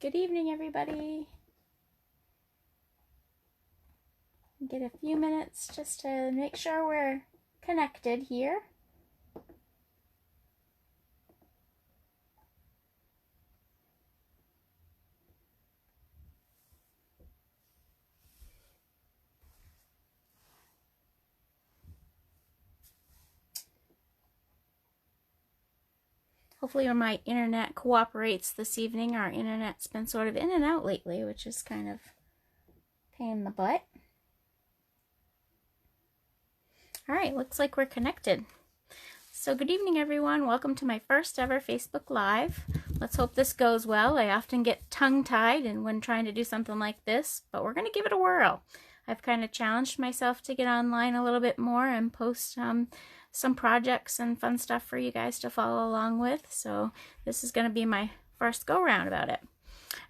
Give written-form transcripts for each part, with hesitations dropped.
Good evening, everybody. Get a few minutes just to make sure we're connected here. Hopefully my internet cooperates this evening. Our internet's been sort of in and out lately, which is kind of a pain in the butt. All right, looks like we're connected. So good evening, everyone. Welcome to my first ever Facebook Live. Let's hope this goes well. I often get tongue-tied when trying to do something like this, but we're going to give it a whirl. I've kind of challenged myself to get online a little bit more and post some projects and fun stuff for you guys to follow along with. So this is going to be my first go-round about it.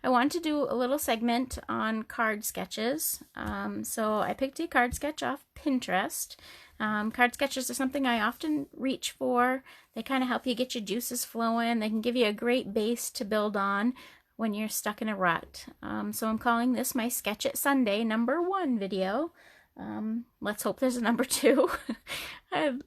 I want to do a little segment on card sketches. So I picked a card sketch off Pinterest. Card sketches are something I often reach for. They kind of help you get your juices flowing. They can give you a great base to build on when you're stuck in a rut. So I'm calling this my Sketch It Sunday #1 video. Let's hope there's a #2.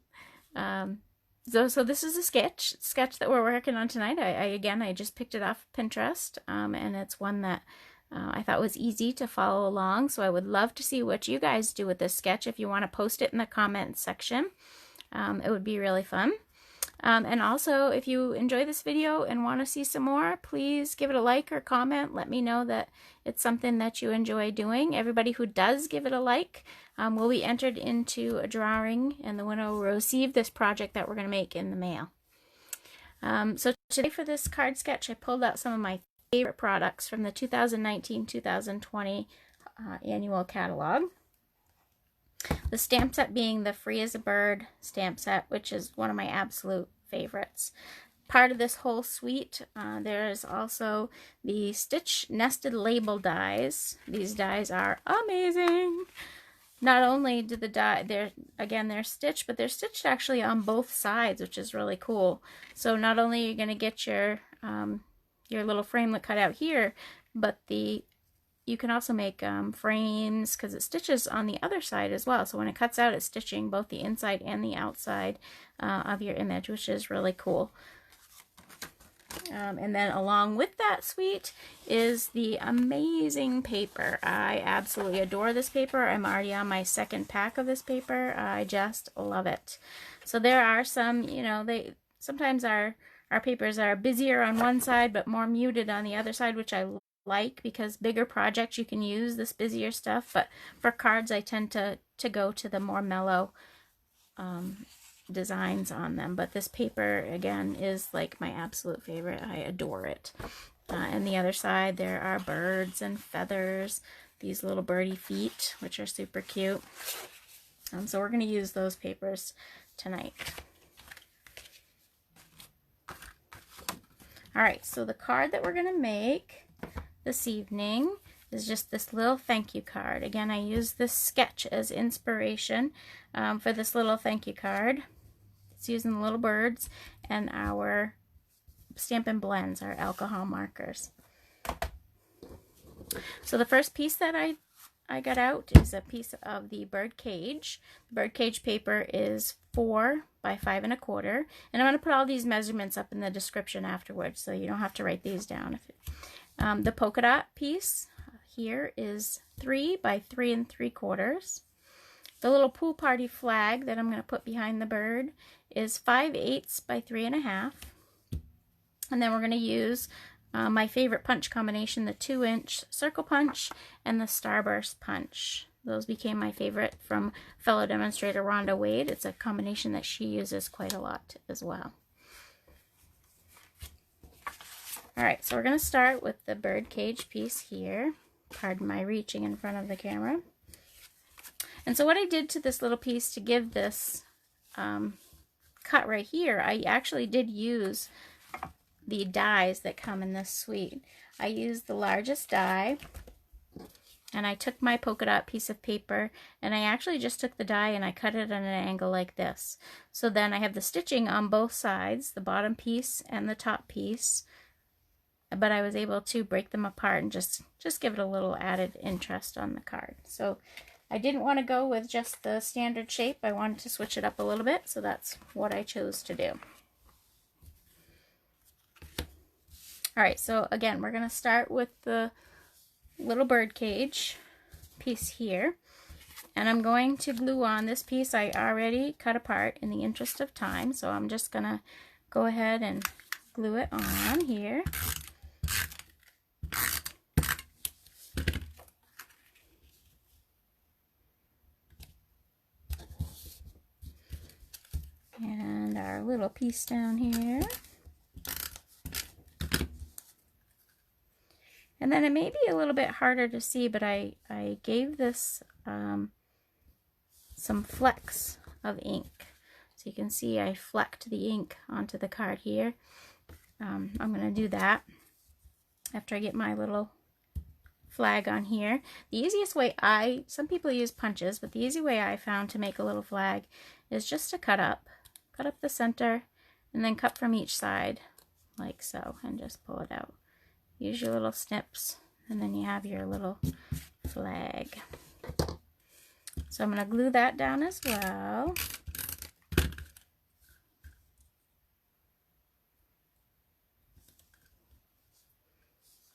So this is a sketch that we're working on tonight. I just picked it off Pinterest, and it's one that I thought was easy to follow along. So I would love to see what you guys do with this sketch. If you want to post it in the comments section, it would be really fun. And also, if you enjoy this video and want to see some more, please give it a like or comment. Let me know that it's something that you enjoy doing. Everybody who does give it a like will be entered into a drawing, and the winner will receive this project that we're going to make in the mail. So today for this card sketch, I pulled out some of my favorite products from the 2019-2020 annual catalog. The stamp set being the Free as a Bird stamp set, which is one of my absolute favorites. Part of this whole suite, there is also the Stitch Nested Label dies. These dies are amazing. Not only do the die, they're stitched, but they're stitched actually on both sides, which is really cool. So not only are you going to get your little framelit cut out here, but you can also make frames, because it stitches on the other side as well. So when it cuts out, it's stitching both the inside and the outside of your image, which is really cool. And then along with that suite is the amazing paper. I absolutely adore this paper. I'm already on my second pack of this paper. I just love it. So there are some, sometimes our papers are busier on one side but more muted on the other side, which I like, because bigger projects you can use this busier stuff, but for cards I tend to go to the more mellow designs on them. But this paper again is like my absolute favorite. I adore it. And the other side there are birds and feathers, these little birdie feet, which are super cute. So we're going to use those papers tonight. Alright, so the card that we're going to make this evening is just this little thank you card. Again, I use this sketch as inspiration for this little thank you card. It's using the little birds and our Stampin' Blends, our alcohol markers. So the first piece that I got out is a piece of the bird cage. The bird cage paper is 4 by 5 1/4, and I'm going to put all these measurements up in the description afterwards, so you don't have to write these down. The polka dot piece here is 3 by 3 3/4. The little pool party flag that I'm going to put behind the bird is 5/8 by 3 1/2. And then we're going to use my favorite punch combination, the 2-inch circle punch and the Starburst punch. Those became my favorite from fellow demonstrator Rhonda Wade. It's a combination that she uses quite a lot as well. Alright, so we're going to start with the bird cage piece here. Pardon my reaching in front of the camera. And so what I did to this little piece to give this cut right here, I actually did use the dies that come in this suite. I used the largest die, and I took my polka dot piece of paper, and I actually just took the die and I cut it at an angle like this. So then I have the stitching on both sides, the bottom piece and the top piece, but I was able to break them apart and just give it a little added interest on the card. So I didn't want to go with just the standard shape. I wanted to switch it up a little bit, so that's what I chose to do. All right, so again, we're going to start with the little bird cage piece here. And I'm going to glue on this piece I already cut apart in the interest of time. So I'm just going to go ahead and glue it on here. And our little piece down here. And then it may be a little bit harder to see, but I gave this some flecks of ink. So you can see I flecked the ink onto the card here. I'm going to do that after I get my little flag on here. The easiest way some people use punches, but the easy way I found to make a little flag is just to cut up the center and then cut from each side like so and just pull it out. Use your little snips and then you have your little flag. So I'm going to glue that down as well.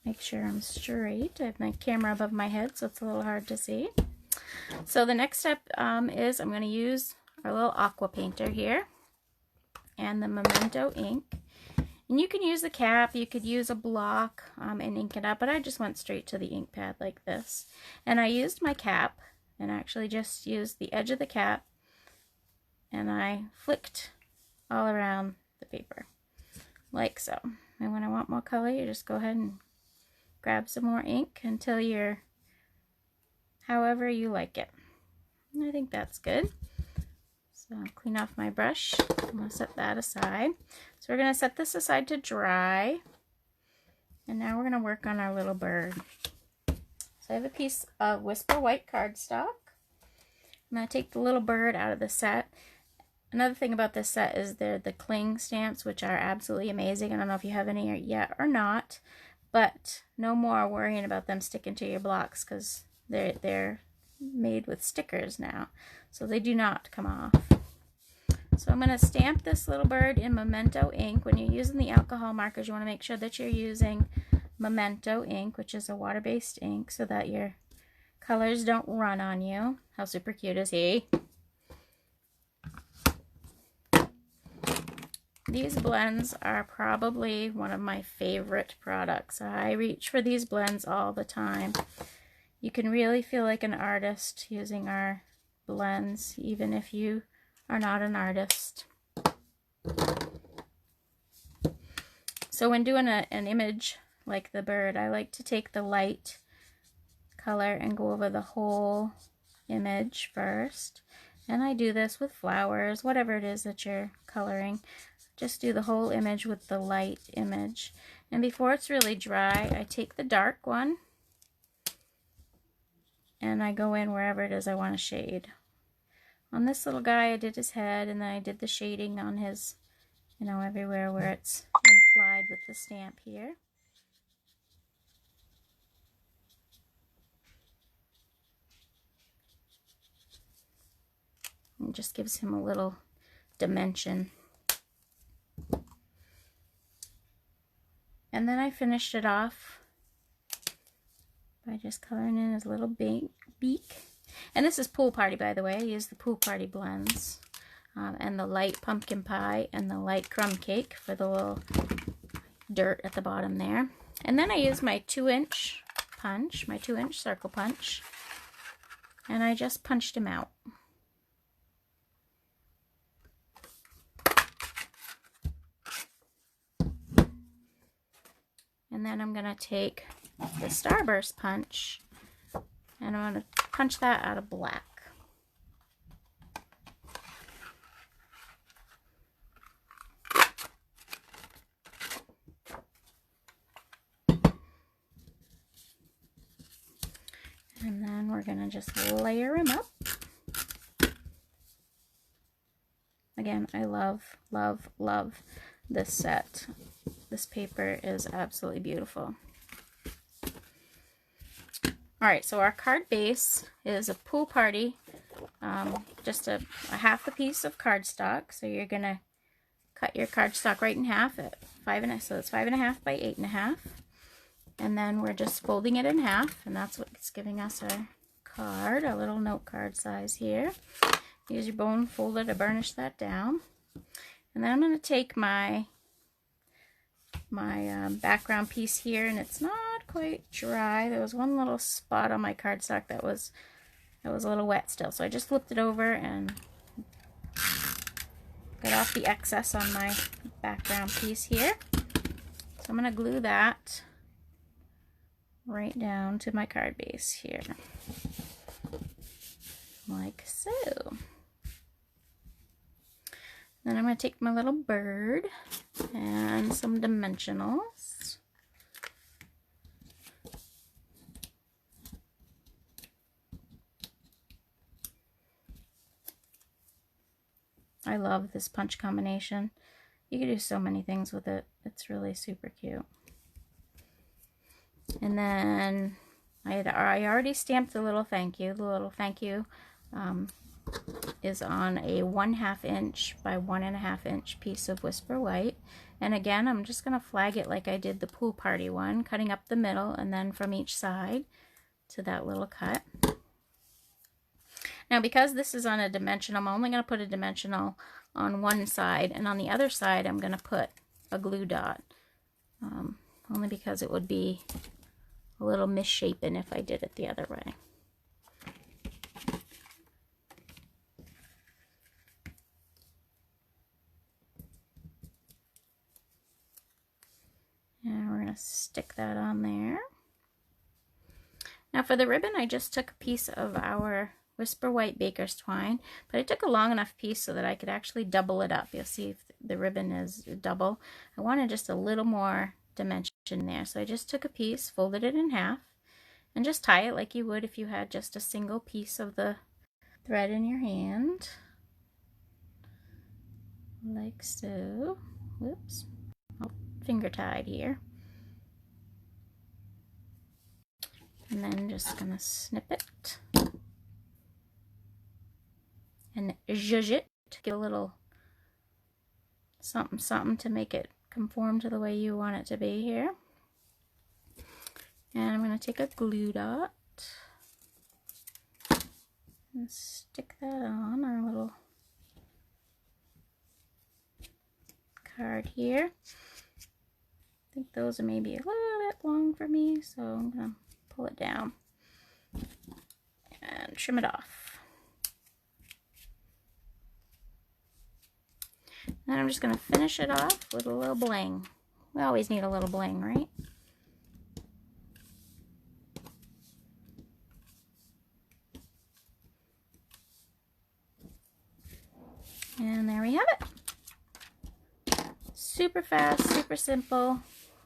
Make sure I'm straight. I have my camera above my head, so it's a little hard to see. So the next step is I'm going to use our little aqua painter here and the Memento ink. And you can use the cap, you could use a block and ink it up, but I just went straight to the ink pad like this. And I used my cap and actually just used the edge of the cap and I flicked all around the paper like so. And when I want more color, you just go ahead and grab some more ink until you're however you like it. And I think that's good. So I'll clean off my brush. I'm going to set that aside. So we're going to set this aside to dry. And now we're going to work on our little bird. So I have a piece of Whisper White cardstock. I'm going to take the little bird out of the set. Another thing about this set is they're the cling stamps, which are absolutely amazing. I don't know if you have any yet or not, but no more worrying about them sticking to your blocks because they're made with stickers now, so they do not come off. So I'm going to stamp this little bird in Memento ink. When you're using the alcohol markers, you want to make sure that you're using Memento ink, which is a water-based ink, so that your colors don't run on you. How super cute is he? These blends are probably one of my favorite products. I reach for these blends all the time. You can really feel like an artist using our blends, even if you are not an artist. So when doing an image like the bird, I like to take the light color and go over the whole image first. And I do this with flowers, whatever it is that you're coloring. Just do the whole image with the light image. And before it's really dry, I take the dark one and I go in wherever it is I want to shade. On this little guy, I did his head, and then I did the shading on his, everywhere where it's implied with the stamp here. It just gives him a little dimension. And then I finished it off by just coloring in his little beak. And this is Pool Party, by the way. I use the Pool Party blends. And the light pumpkin pie and the light crumb cake for the little dirt at the bottom there. And then I use my 2-inch punch, my 2-inch circle punch. And I just punched him out. And then I'm going to take the Starburst punch and I'm going to punch that out of black. And then we're going to just layer him up. Again, I love, love, love this set. This paper is absolutely beautiful. All right, so our card base is a pool party, just a half a piece of cardstock. So you're gonna cut your cardstock right in half at 5.5, so it's 5.5 by 8.5, and then we're just folding it in half, and that's what's giving us our card, our little note card size here. Use your bone folder to burnish that down, and then I'm going to take my background piece here, and it's not quite dry. There was one little spot on my cardstock that was a little wet still, so I just flipped it over and got off the excess on my background piece here. So I'm going to glue that right down to my card base here, like so. Then I'm going to take my little bird and some dimensionals. I love this punch combination. You can do so many things with it. It's really super cute. And then I already stamped the little thank you. The little thank you is on a 1/2 inch by 1.5 inch piece of Whisper White. And again, I'm just going to flag it like I did the pool party one, cutting up the middle and then from each side to that little cut. Now, because this is on a dimensional, I'm only going to put a dimensional on one side, and on the other side I'm going to put a glue dot, only because it would be a little misshapen if I did it the other way. And we're going to stick that on there. Now for the ribbon, I just took a piece of our Whisper White Baker's Twine, but I took a long enough piece so that I could actually double it up. You'll see if the ribbon is double. I wanted just a little more dimension there, so I just took a piece, folded it in half, and just tie it like you would if you had just a single piece of the thread in your hand, like so. Whoops, all finger tied here. And then just gonna snip it and zhuzh it to get a little something something to make it conform to the way you want it to be here. And I'm going to take a glue dot and stick that on our little card here. I think those are maybe a little bit long for me, so I'm going to pull it down and trim it off. Then I'm just going to finish it off with a little bling. We always need a little bling, right? And there we have it. Super fast, super simple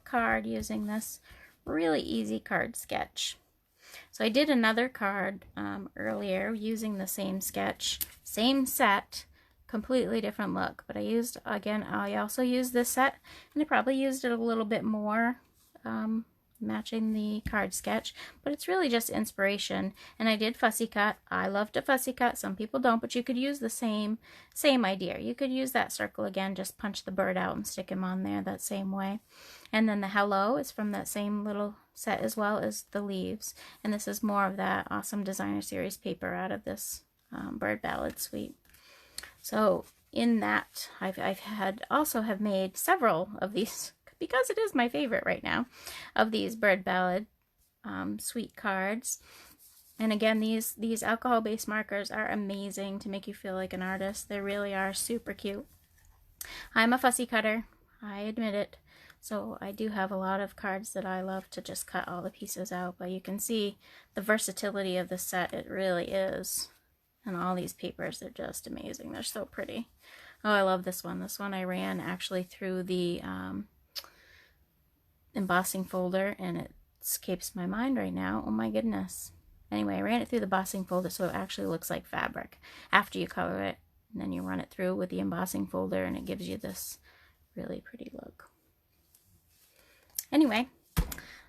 card using this really easy card sketch. So I did another card earlier using the same sketch, same set, completely different look, but I also used this set, and I probably used it a little bit more, matching the card sketch, but it's really just inspiration. And I did fussy cut. I love to fussy cut. Some people don't, but you could use the same idea. You could use that circle again, just punch the bird out and stick him on there that same way. And then the hello is from that same little set, as well as the leaves. And this is more of that awesome designer series paper out of this bird ballad suite. So in that, I've also have made several of these, because it is my favorite right now, of these bird ballad suite cards. And again, these alcohol-based markers are amazing to make you feel like an artist. They really are super cute. I'm a fussy cutter, I admit it. So I do have a lot of cards that I love to just cut all the pieces out. But you can see the versatility of the set. It really is. And all these papers, they're just amazing. They're so pretty. Oh, I love this one. This one I ran actually through the embossing folder, and it escapes my mind right now. Oh my goodness. Anyway, I ran it through the embossing folder so it actually looks like fabric after you color it. And then you run it through with the embossing folder, and it gives you this really pretty look. Anyway,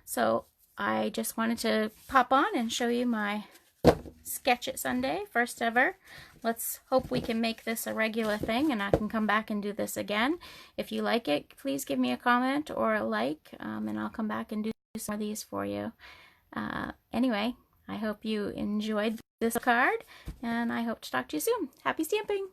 so I just wanted to pop on and show you my Sketch It Sunday, first ever. Let's hope we can make this a regular thing and I can come back and do this again. If you like it, please give me a comment or a like, and I'll come back and do some of these for you. Anyway, I hope you enjoyed this card, and I hope to talk to you soon. Happy stamping!